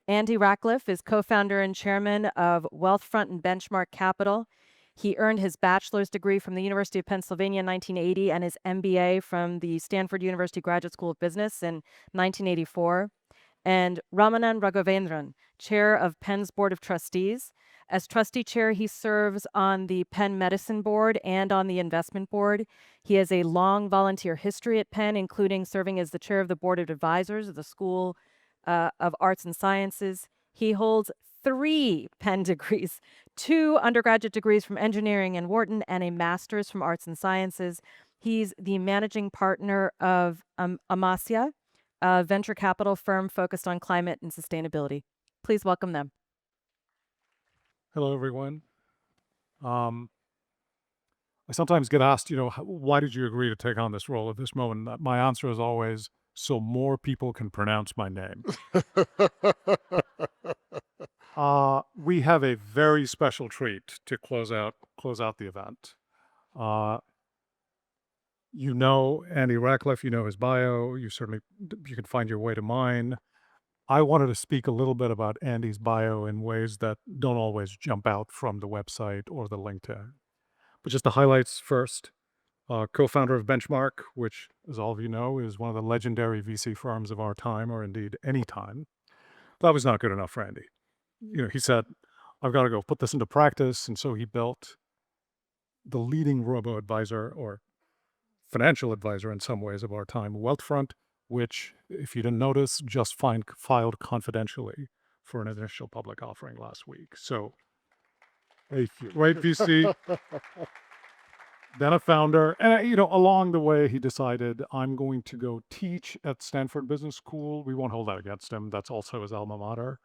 Andy Rachleff is co-founder and chairman of Wealthfront and Benchmark Capital. He earned his bachelor's degree from the University of Pennsylvania in 1980 and his MBA from the Stanford University Graduate School of Business in 1984. And Ramanan Raghavendran, chair of Penn's Board of Trustees. As trustee chair, he serves on the Penn Medicine Board and on the Investment Board. He has a long volunteer history at Penn, including serving as the chair of the Board of Advisors of the School of Arts and Sciences. He holds 3 Penn degrees, 2 undergraduate degrees from engineering and Wharton, and a master's from Arts and Sciences. He's the managing partner of Amasia, a venture capital firm focused on climate and sustainability. Please welcome them. Hello, everyone. I sometimes get asked, why did you agree to take on this role at this moment? My answer is always, so more people can pronounce my name. We have a very special treat to close out the event. You know Andy Rachleff, you know his bio. You can find your way to mine. I wanted to speak a little bit about Andy's bio in ways that don't always jump out from the website or the LinkedIn. But just the highlights first. Co-founder of Benchmark, which, as all of you know, is one of the legendary VC firms of our time, or indeed any time. That was not good enough for Andy. He said, I've got to go put this into practice. And so he built the leading robo-advisor, or financial advisor in some ways, of our time, Wealthfront, which, if you didn't notice, just filed confidentially for an initial public offering last week. So, right VC, then a founder. And, along the way, he decided, I'm going to go teach at Stanford Business School. We won't hold that against him. That's also his alma mater,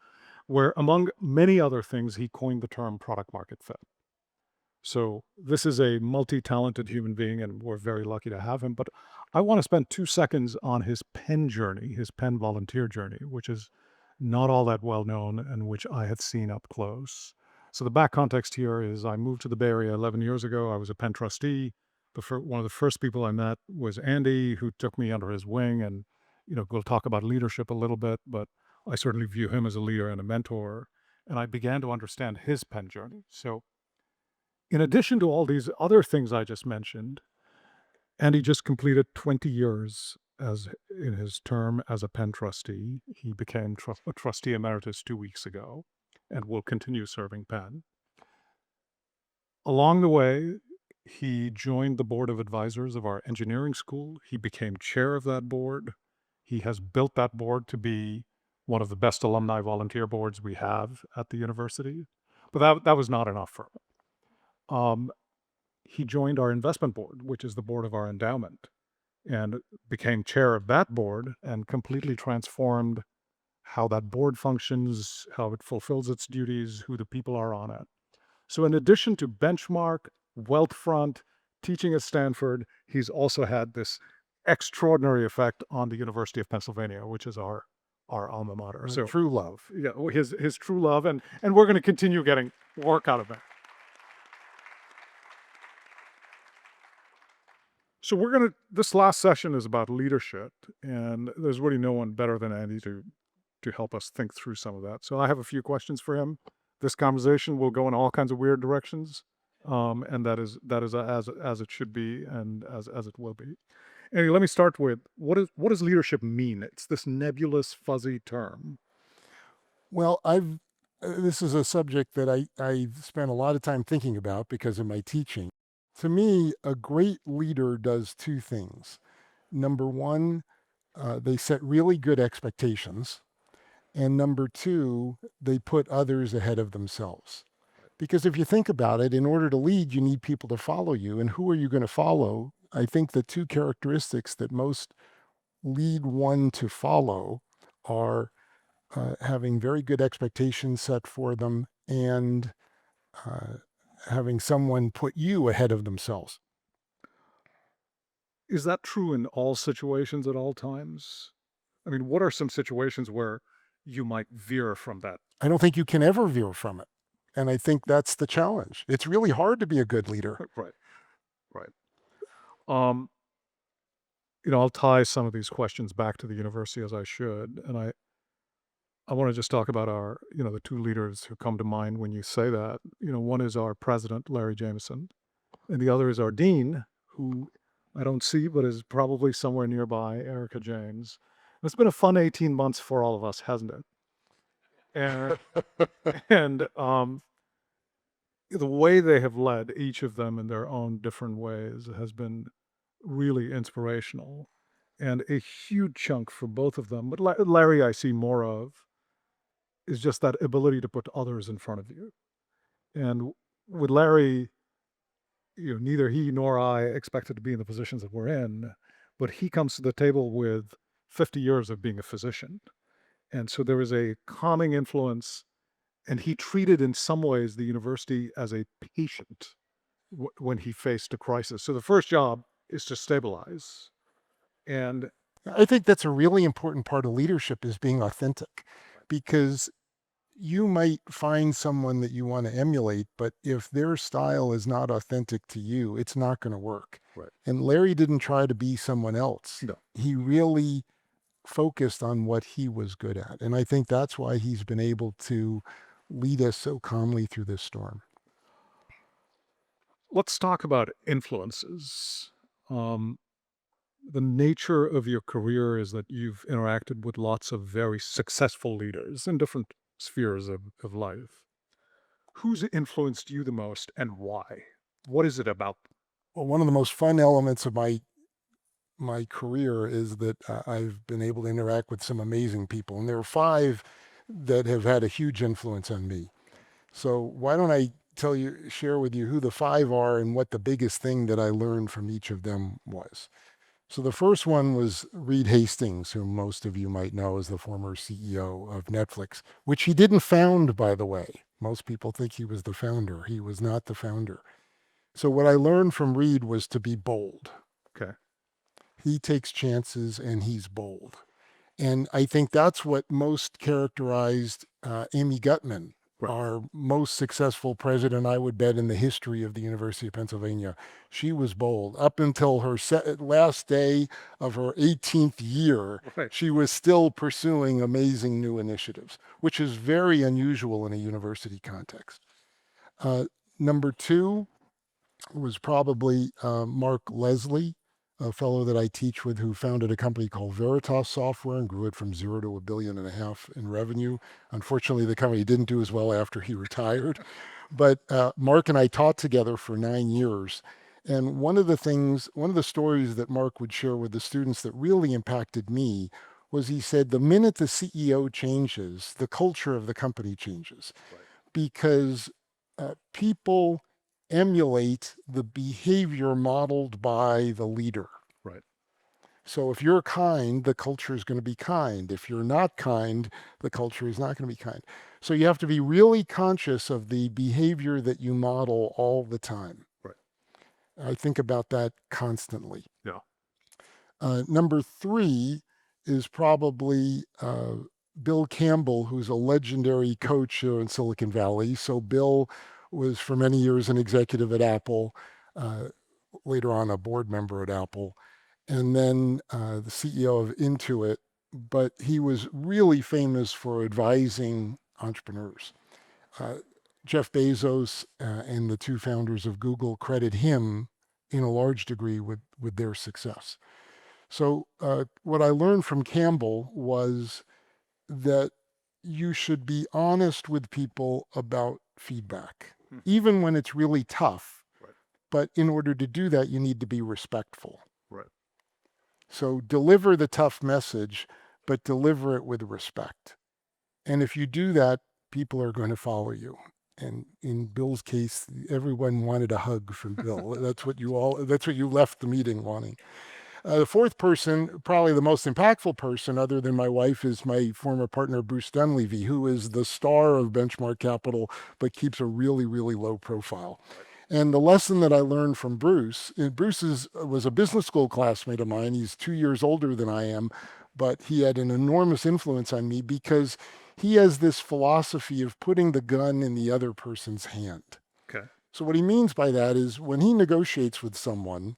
where, among many other things, he coined the term product market fit. So this is a multi-talented human being, and we're very lucky to have him. But I want to spend 2 seconds on his Penn journey, his Penn volunteer journey, which is not all that well known and which I had seen up close. So the back context here is I moved to the Bay Area 11 years ago. I was a Penn trustee. One of the first people I met was Andy, who took me under his wing. And, we'll talk about leadership a little bit, but I certainly view him as a leader and a mentor. And I began to understand his Penn journey. So in addition to all these other things I just mentioned, Andy just completed 20 years in his term as a Penn trustee. He became a trustee emeritus 2 weeks ago and will continue serving Penn. Along the way, he joined the board of advisors of our engineering school. He became chair of that board. He has built that board to be one of the best alumni volunteer boards we have at the university. But that was not enough for him. He joined our investment board, which is the board of our endowment, and became chair of that board and completely transformed how that board functions, how it fulfills its duties, who the people are on it. So in addition to Benchmark, Wealthfront, teaching at Stanford, he's also had this extraordinary effect on the University of Pennsylvania, which is our alma mater. So true love. Yeah, his true love, and we're going to continue getting work out of it. So this last session is about leadership, and there's really no one better than Andy to help us think through some of that. So I have a few questions for him. This conversation will go in all kinds of weird directions, and that is as it should be and as it will be. Andy, let me start with, what does leadership mean? It's this nebulous, fuzzy term. Well, this is a subject that I've spent a lot of time thinking about because of my teaching. To me, a great leader does 2 things. Number 1, they set really good expectations. And number 2, they put others ahead of themselves. Because if you think about it, in order to lead, you need people to follow you. And who are you going to follow? I think the 2 characteristics that most lead one to follow are having very good expectations set for them and having someone put you ahead of themselves. Is that true in all situations at all times? I mean, what are some situations where you might veer from that? I don't think you can ever veer from it. And I think that's the challenge. It's really hard to be a good leader. Right. I'll tie some of these questions back to the university, as I should. And I want to just talk about our, the two leaders who come to mind when you say that. One is our president, Larry Jameson, and the other is our dean, who I don't see, but is probably somewhere nearby, Erica James. It's been a fun 18 months for all of us, hasn't it? And, and the way they have led, each of them in their own different ways, has been really inspirational. And a huge chunk for both of them, but Larry I see more of, is just that ability to put others in front of you. And with Larry, neither he nor I expected to be in the positions that we're in, but he comes to the table with 50 years of being a physician. And so there is a calming influence, and he treated in some ways the university as a patient when he faced a crisis. So the first job is to stabilize. And I think that's a really important part of leadership is being authentic, because you might find someone that you want to emulate, but if their style is not authentic to you, it's not going to work. Right. And Larry didn't try to be someone else. No. He really focused on what he was good at. And I think that's why he's been able to lead us so calmly through this storm. Let's talk about influences. The nature of your career is that you've interacted with lots of very successful leaders in different spheres of life. Who's influenced you the most and why? What is it about? Well, one of the most fun elements of my career is that I've been able to interact with some amazing people. And there are 5 that have had a huge influence on me. So why don't I share with you who the 5 are and what the biggest thing that I learned from each of them was. So the first one was Reed Hastings, whom most of you might know as the former CEO of Netflix, which he didn't found, by the way. Most people think he was the founder. He was not the founder. So what I learned from Reed was to be bold. Okay. He takes chances and he's bold. And I think that's what most characterized Amy Gutman, Right. our most successful president, I would bet, in the history of the University of Pennsylvania. She was bold. Up until her last day of her 18th year, Right. she was still pursuing amazing new initiatives, which is very unusual in a university context. Number 2 was probably Mark Leslie, a fellow that I teach with, who founded a company called Veritas Software and grew it from 0 to $1.5 billion in revenue. Unfortunately, the company didn't do as well after he retired. But Mark and I taught together for 9 years. And one of the stories that Mark would share with the students that really impacted me was, he said, the minute the CEO changes, the culture of the company changes. Right. Because people emulate the behavior modeled by the leader. Right. So if you're kind, the culture is going to be kind. If you're not kind, the culture is not going to be kind. So you have to be really conscious of the behavior that you model all the time. Right. I think about that constantly. Yeah. Number 3 is probably Bill Campbell, who's a legendary coach here in Silicon Valley. So Bill was for many years an executive at Apple, later on a board member at Apple, and then the CEO of Intuit. But he was really famous for advising entrepreneurs. Jeff Bezos and the 2 founders of Google credit him in a large degree with their success. So what I learned from Campbell was that you should be honest with people about feedback, even when it's really tough. Right. But in order to do that, you need to be respectful. Right. So deliver the tough message, but deliver it with respect. And if you do that, people are going to follow you. And in Bill's case, everyone wanted a hug from Bill. That's what you left the meeting wanting. The 4th person, probably the most impactful person other than my wife, is my former partner, Bruce Dunleavy, who is the star of Benchmark Capital, but keeps a really, really low profile. And the lesson that I learned from Bruce was a business school classmate of mine. He's 2 years older than I am, but he had an enormous influence on me because he has this philosophy of putting the gun in the other person's hand. Okay. So what he means by that is, when he negotiates with someone,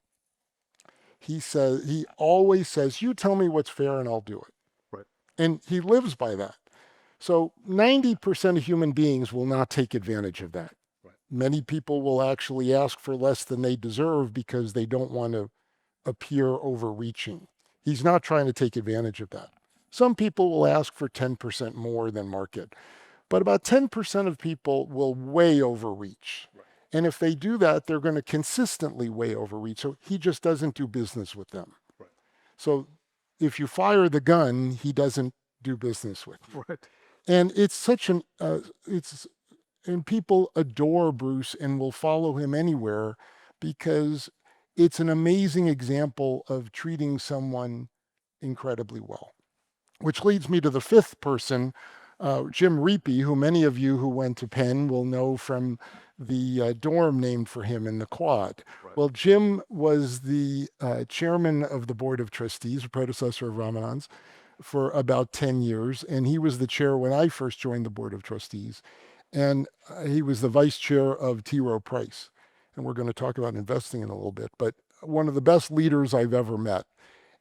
he always says, you tell me what's fair and I'll do it. Right. And he lives by that. So 90% of human beings will not take advantage of that. Right. Many people will actually ask for less than they deserve because they don't want to appear overreaching. He's not trying to take advantage of that. Some people will ask for 10% more than market, but about 10% of people will way overreach. Right. And if they do that, they're going to consistently way overreach. So he just doesn't do business with them. Right. So if you fire the gun, he doesn't do business with you. Right. And it's such an, and people adore Bruce and will follow him anywhere because it's an amazing example of treating someone incredibly well. Which leads me to the fifth person, Jim Reapy, who many of you who went to Penn will know from the dorm named for him in the Quad. Right. Well, Jim was the chairman of the Board of Trustees, a predecessor of Ramanan's, for about 10 years. And he was the chair when I first joined the Board of Trustees. And he was the vice chair of T. Rowe Price. And we're going to talk about investing in a little bit, but one of the best leaders I've ever met.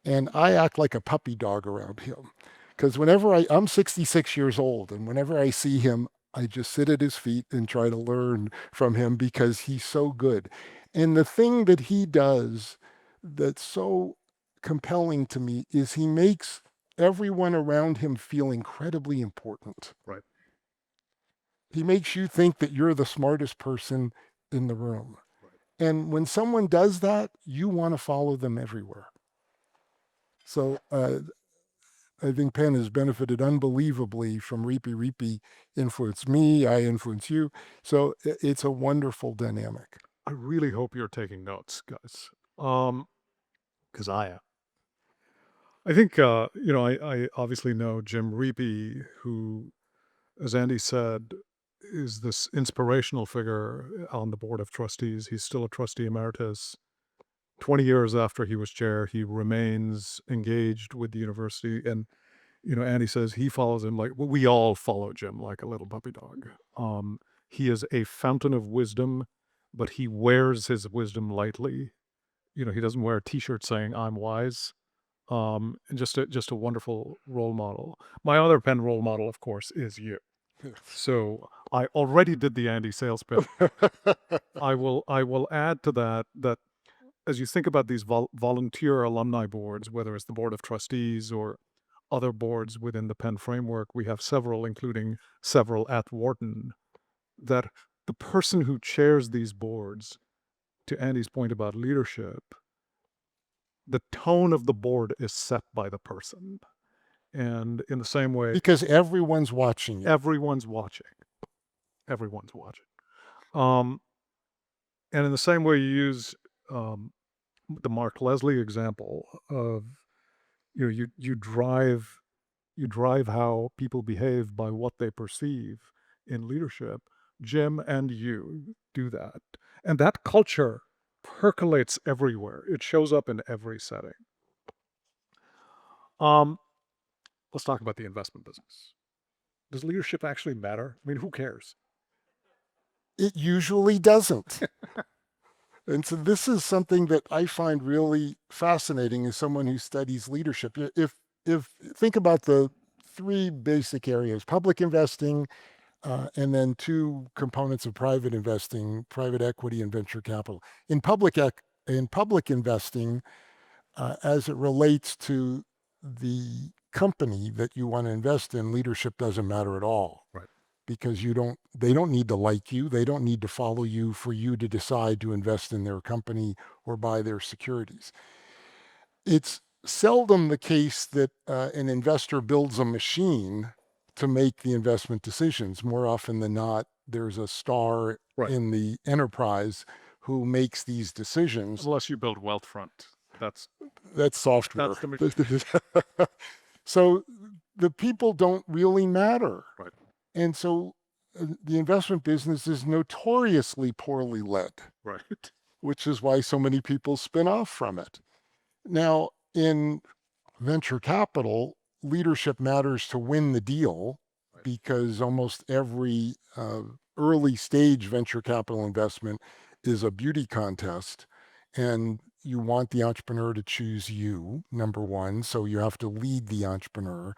And I act like a puppy dog around him. Because whenever I'm 66 years old, and whenever I see him, I just sit at his feet and try to learn from him because he's so good. And the thing that he does that's so compelling to me is he makes everyone around him feel incredibly important. Right. He makes you think that you're the smartest person in the room. Right. And when someone does that, you want to follow them everywhere. So I think Penn has benefited unbelievably from Reapy. Reapy influenced me, I influence you. So it's a wonderful dynamic. I really hope you're taking notes, guys. Because I am. I think, I obviously know Jim Reapy, who, as Andy said, is this inspirational figure on the Board of Trustees. He's still a trustee emeritus. 20 years after he was chair, he remains engaged with the university. And, Andy says he follows him like, well, we all follow Jim like a little puppy dog. He is a fountain of wisdom, but he wears his wisdom lightly. He doesn't wear a t-shirt saying I'm wise. And just a wonderful role model. My other Penn role model, of course, is you. So I already did the Andy sales pitch. I will add to that as you think about these volunteer alumni boards, whether it's the Board of Trustees or other boards within the Penn framework, we have several, including several at Wharton, that the person who chairs these boards, to Andy's point about leadership, the tone of the board is set by the person. And in the same way, because everyone's watching you. Everyone's watching. And in the same way, you use the Mark Leslie example of, you drive how people behave by what they perceive in leadership. Jim and you do that. And that culture percolates everywhere. It shows up in every setting. Let's talk about the investment business. Does leadership actually matter? I mean, who cares? It usually doesn't. And so this is something that I find really fascinating as someone who studies leadership. If think about the three basic areas: public investing, and then two components of private investing, private equity and venture capital. In public investing, as it relates to the company that you want to invest in, leadership doesn't matter at all. Right. Because they don't need to like you. They don't need to follow you for you to decide to invest in their company or buy their securities. It's seldom the case that an investor builds a machine to make the investment decisions. More often than not, there's a star Right. in the enterprise who makes these decisions. Unless you build Wealthfront. That's software. That's the machine. So the people don't really matter. Right. And so the investment business is notoriously poorly led. Right. Which is why so many people spin off from it. Now, in venture capital, leadership matters to win the deal, right, because almost every early stage venture capital investment is a beauty contest. And you want the entrepreneur to choose you, number one. So you have to lead the entrepreneur.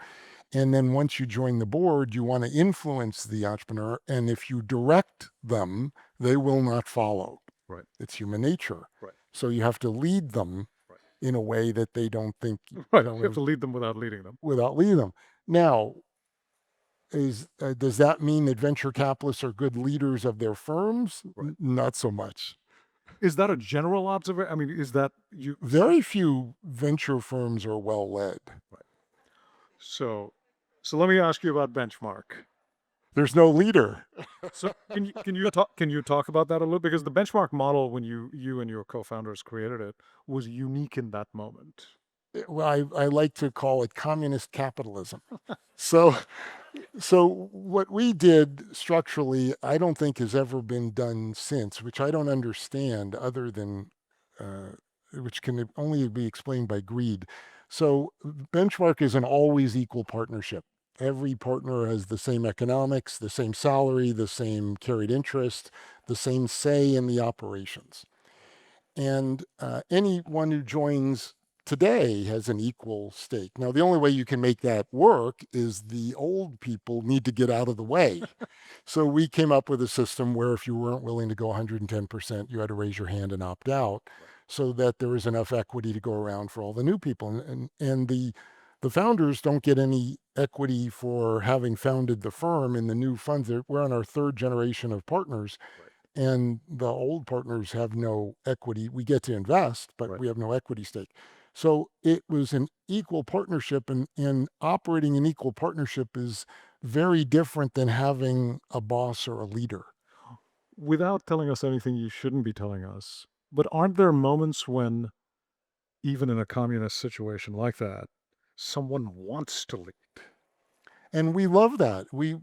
And then once you join the board, you want to influence the entrepreneur. And if you direct them, they will not follow. Right. It's human nature. Right. So you have to lead them Right. in a way that they don't think Right. You have to lead them without leading them. without leading them. Now, does that mean that venture capitalists are good leaders of their firms? Right. Not so much. Is that a general observation? I mean, is that you? Very few venture firms are well led. Right. So let me ask you about Benchmark. There's no leader. So can you talk about that a little? Because the Benchmark model, when you and your co-founders created it, was unique in that moment. Well, I like to call it communist capitalism. So what we did structurally, I don't think has ever been done since, which I don't understand other than, which can only be explained by greed. So Benchmark is an always equal partnership. Every partner has the same economics, the same salary, the same carried interest, the same say in the operations. And anyone who joins today has an equal stake. Now, the only way you can make that work is the old people need to get out of the way. So we came up with a system where if you weren't willing to go 110%, you had to raise your hand and opt out, so that there was enough equity to go around for all the new people. And the founders don't get any equity for having founded the firm in the new funds. We're on our third generation of partners. And the old partners have no equity. We get to invest, but we have no equity stake. So it was an equal partnership, and operating an equal partnership is very different than having a boss or a leader. Without telling us anything you shouldn't be telling us, but aren't there moments when, even in a communist situation like that, someone wants to lead? And we love that. We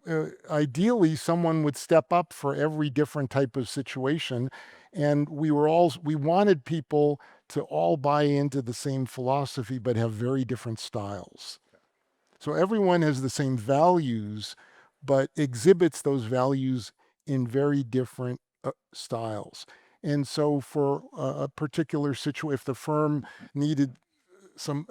ideally someone would step up for every different type of situation, and we wanted people to all buy into the same philosophy but have very different styles. So everyone has the same values but exhibits those values in very different styles. And so for a particular situation, if the firm needed some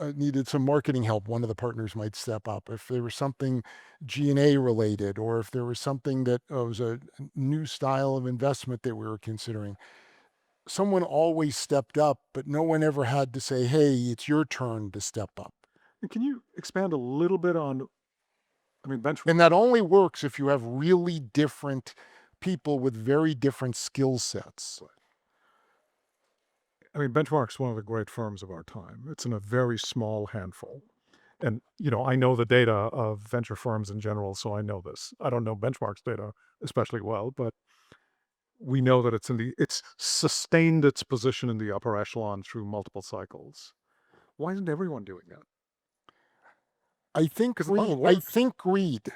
marketing help, one of the partners might step up. If there was something G&A related, or if there was something that was a new style of investment that we were considering, someone always stepped up, but no one ever had to say, hey, it's your turn to step up. Can you expand a little bit on, Benchmark? And that only works if you have really different people with very different skill sets. Benchmark's one of the great firms of our time. It's in a very small handful. And, I know the data of venture firms in general, so I know this. I don't know Benchmark's data especially well, but we know that it's sustained its position in the upper echelon through multiple cycles. Why isn't everyone doing that? I think greed.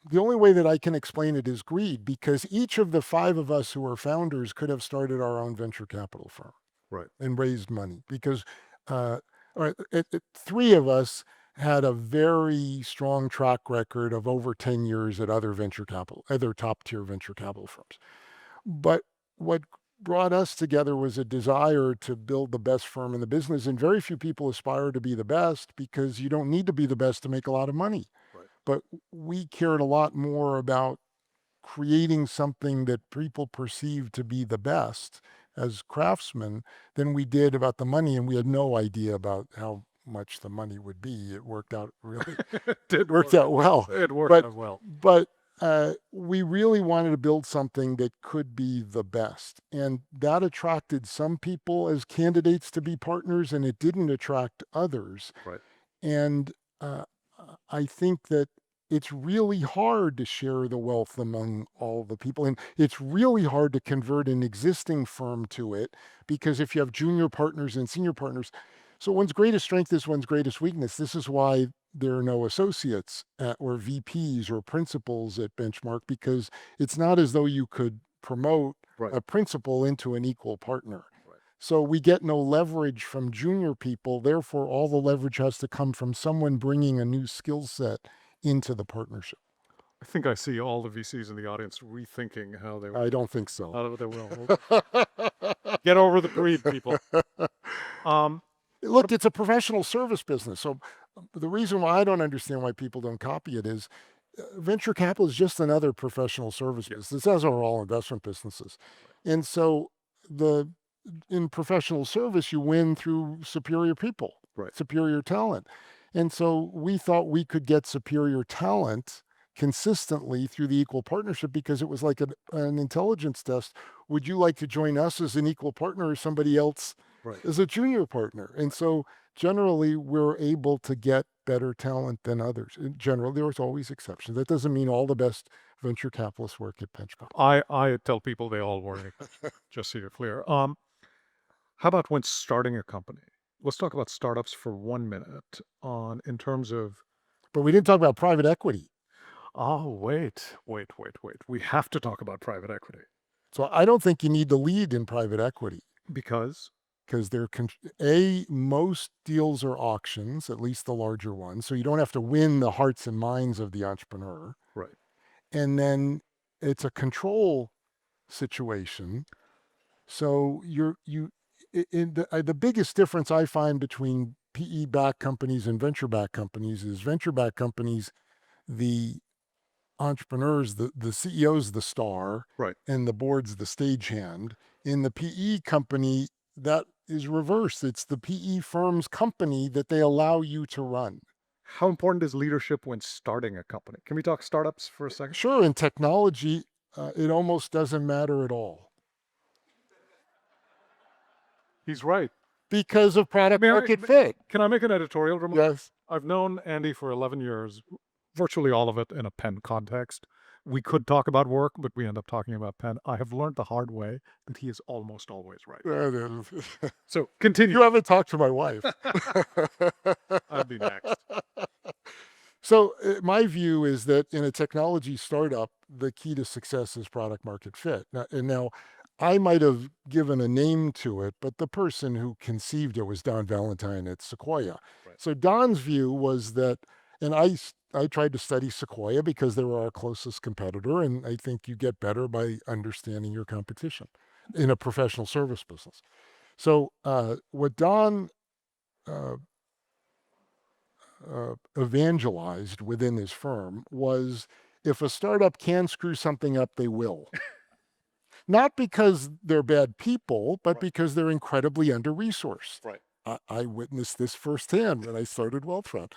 The only way that I can explain it is greed, because each of the five of us who are founders could have started our own venture capital firm. Right. And raised money, because three of us had a very strong track record of over 10 years at other top tier venture capital firms. But what brought us together was a desire to build the best firm in the business. And very few people aspire to be the best, because you don't need to be the best to make a lot of money. Right. But we cared a lot more about creating something that people perceived to be the best as craftsmen than we did about the money. And we had no idea about how much the money would be. It worked out really, It worked out well. It worked out well. But we really wanted to build something that could be the best. And that attracted some people as candidates to be partners, and it didn't attract others. Right. And I think that it's really hard to share the wealth among all the people. And it's really hard to convert an existing firm to it, because if you have junior partners and senior partners, so one's greatest strength is one's greatest weakness. This is why there are no associates or VPs or principals at Benchmark, because it's not as though you could promote a principal into an equal partner. So we get no leverage from junior people. Therefore, all the leverage has to come from someone bringing a new skill set into the partnership. I think I see all the VCs in the audience rethinking how they will. I don't think so. How they will. Get over the greed, people. Look, it's a professional service business. So the reason why I don't understand why people don't copy it is venture capital is just another professional service business, as are all investment businesses. And so the in professional service, you win through superior people, Right. superior talent. And so we thought we could get superior talent consistently through the equal partnership because it was like an intelligence test. Would you like to join us as an equal partner or somebody else Right. as a junior partner? And so generally we're able to get better talent than others. In general, there's always exceptions. That doesn't mean all the best venture capitalists work at Benchmark. I tell people they all work, just so you're clear. How about when starting a company? Let's talk about startups for 1 minute in terms of, But we didn't talk about private equity. oh, wait. We have to talk about private equity So I don't think you need to lead in private equity because, because most deals are auctions, at least the larger ones. So you don't have to win the hearts and minds of the entrepreneur. right. And then it's a control situation. So the biggest difference I find between PE-backed companies and venture-backed companies is venture-backed companies, the entrepreneurs, the CEO's the star, Right. and the board's the stagehand. In the PE company, that is reversed. It's the PE firm's company that they allow you to run. How important is leadership when starting a company? Can we talk startups for a second? Sure, in technology, it almost doesn't matter at all He's right. because of product May I- market fit. Can I make an editorial remark? Yes. I've known Andy for 11 years, virtually all of it in a pen context. We could talk about work, but we end up talking about pen. I have learned the hard way that he is almost always right. So continue. You haven't talked to my wife. I'll be next. So my view is that in a technology startup, the key to success is product market fit. Now, I might have given a name to it, but the person who conceived it was Don Valentine at Sequoia. Right. So Don's view was that, and I tried to study Sequoia because they were our closest competitor, and I think you get better by understanding your competition in a professional service business. So what Don evangelized within his firm was if a startup can screw something up, they will. Not because they're bad people, but Right. because they're incredibly under-resourced. Right. I witnessed this firsthand when I started Wealthfront.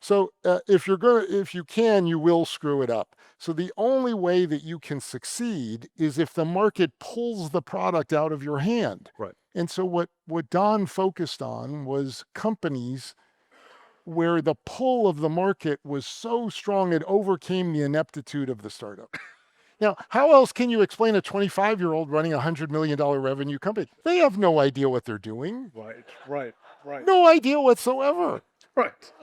So if you can, you will screw it up. So the only way that you can succeed is if the market pulls the product out of your hand. Right. And so what Don focused on was companies where the pull of the market was so strong it overcame the ineptitude of the startup. Now, how else can you explain a 25-year-old running a $100 million revenue company? They have no idea what they're doing. Right. No idea whatsoever. Right.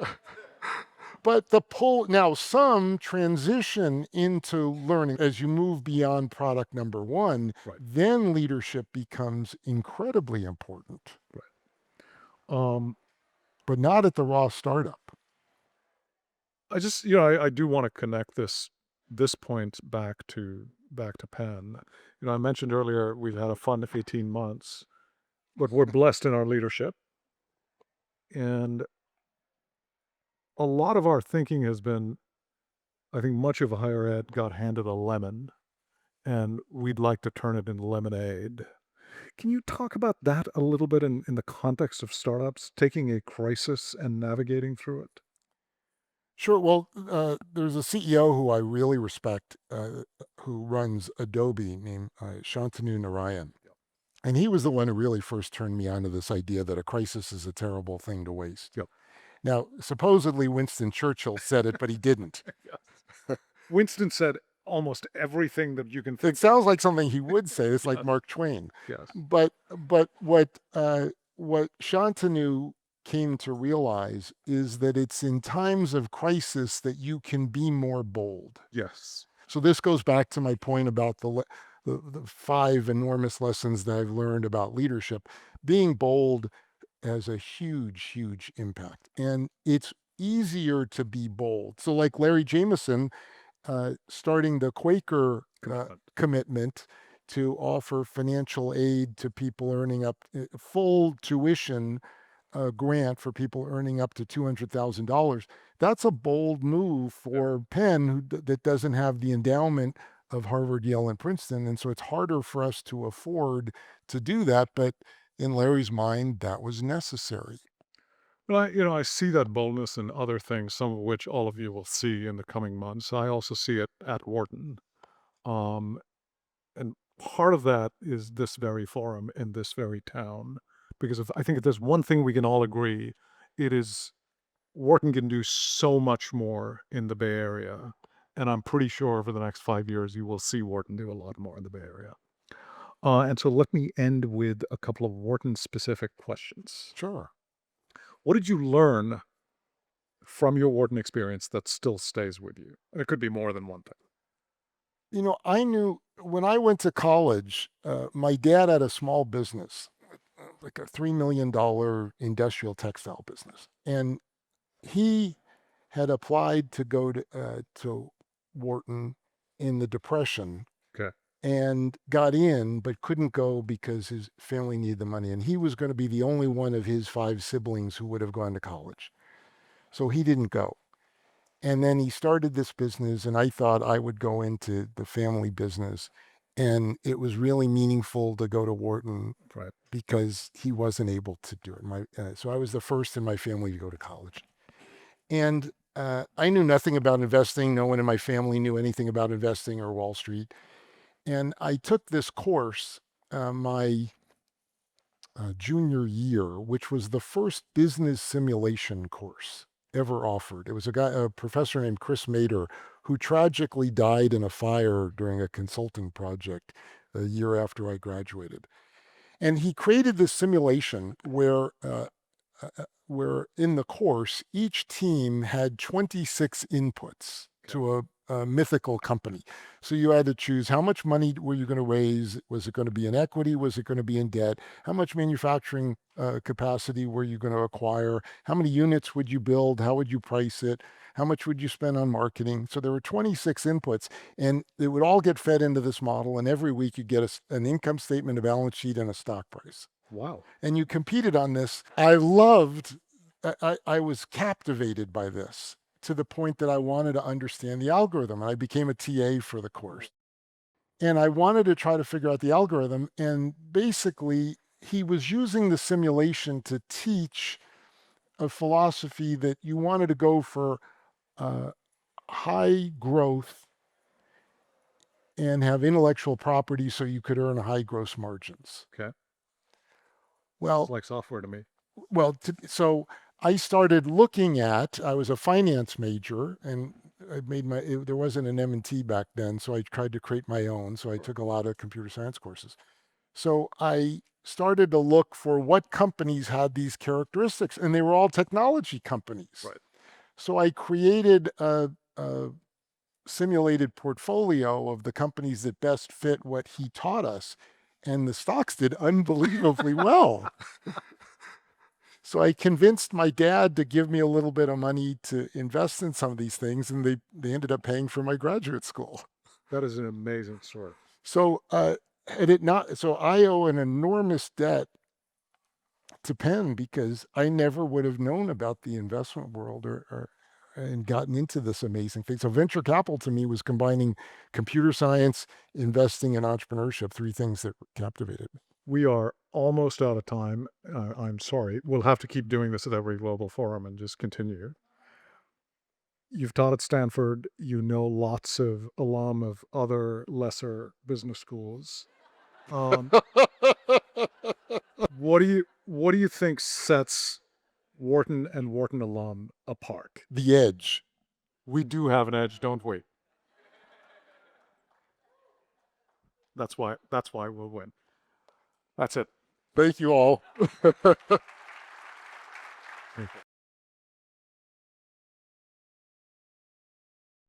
But the pull, now some transition into learning as you move beyond product number one, Right. then leadership becomes incredibly important. Right. But not at the raw startup. I just, I do want to connect this point back to Penn. I mentioned earlier we've had a fun 18 months, but we're blessed in our leadership. And a lot of our thinking has been, I think much of higher ed got handed a lemon, and we'd like to turn it into lemonade. Can you talk about that a little bit in the context of startups, taking a crisis and navigating through it? Sure. Well, there's a CEO who I really respect who runs Adobe named Shantanu Narayan. And he was the one who really first turned me on to this idea that a crisis is a terrible thing to waste. Yep. Now, supposedly Winston Churchill said it, but he didn't. Winston said almost everything that you can think. It sounds like something he would say. It's like Mark Twain. Yes. But what Shantanu came to realize is that it's in times of crisis that you can be more bold. Yes. So this goes back to my point about the 5 enormous lessons that I've learned about leadership. Being bold has a huge impact, and it's easier to be bold. So like Larry Jameson starting the Quaker commitment to offer financial aid to people earning up full tuition a grant for people earning up to $200,000. That's a bold move for Penn that doesn't have the endowment of Harvard, Yale, and Princeton. And so it's harder for us to afford to do that. But in Larry's mind, that was necessary. But I see that boldness in other things, some of which all of you will see in the coming months. I also see it at Wharton. Um, and part of that is this very forum in this very town. Because I think if there's one thing we can all agree, it is Wharton can do so much more in the Bay Area. And I'm pretty sure over the next 5 years, you will see Wharton do a lot more in the Bay Area. And so let me end with a couple of Wharton-specific questions. Sure. What did you learn from your Wharton experience that still stays with you? And it could be more than one thing. I knew when I went to college, my dad had a small business, like a $3 million industrial textile business. And he had applied to go to Wharton in the Depression Okay. and got in, but couldn't go because his family needed the money. And he was going to be the only one of his 5 siblings who would have gone to college. So he didn't go. And then he started this business, and I thought I would go into the family business. And it was really meaningful to go to Wharton Right. because he wasn't able to do it. So I was the first in my family to go to college. And I knew nothing about investing. No one in my family knew anything about investing or Wall Street. And I took this course my junior year, which was the first business simulation course ever offered. It was a professor named Chris Mader, who tragically died in a fire during a consulting project a year after I graduated. And he created this simulation where in the course, each team had 26 inputs to a mythical company. So you had to choose how much money were you going to raise? Was it going to be in equity? Was it going to be in debt? How much manufacturing capacity were you going to acquire? How many units would you build? How would you price it? How much would you spend on marketing? So there were 26 inputs, and it would all get fed into this model. And every week you get an income statement, a balance sheet, and a stock price. Wow. And you competed on this. I was captivated by this to the point that I wanted to understand the algorithm. And I became a TA for the course. And I wanted to try to figure out the algorithm. And basically, he was using the simulation to teach a philosophy that you wanted to go for high growth and have intellectual property so you could earn high gross margins. Okay. Well, It's like software to me. So I started looking at, I was a finance major, and there wasn't an M&T back then, so I tried to create my own. So I took a lot of computer science courses. So I started to look for what companies had these characteristics, and they were all technology companies. Right. So I created a simulated portfolio of the companies that best fit what he taught us, and the stocks did unbelievably well. So I convinced my dad to give me a little bit of money to invest in some of these things, and they ended up paying for my graduate school. That is an amazing story. So I owe an enormous debt to Penn because I never would have known about the investment world and gotten into this amazing thing. So venture capital to me was combining computer science, investing, and entrepreneurship, 3 things that captivated me. We are almost out of time. I'm sorry. We'll have to keep doing this at every global forum and just continue. You've taught at Stanford. You know lots of alum of other lesser business schools. What do you think sets Wharton and Wharton alum apart? The edge. We do have an edge, don't we? That's why we'll win. That's it. Thank you all. Thank you.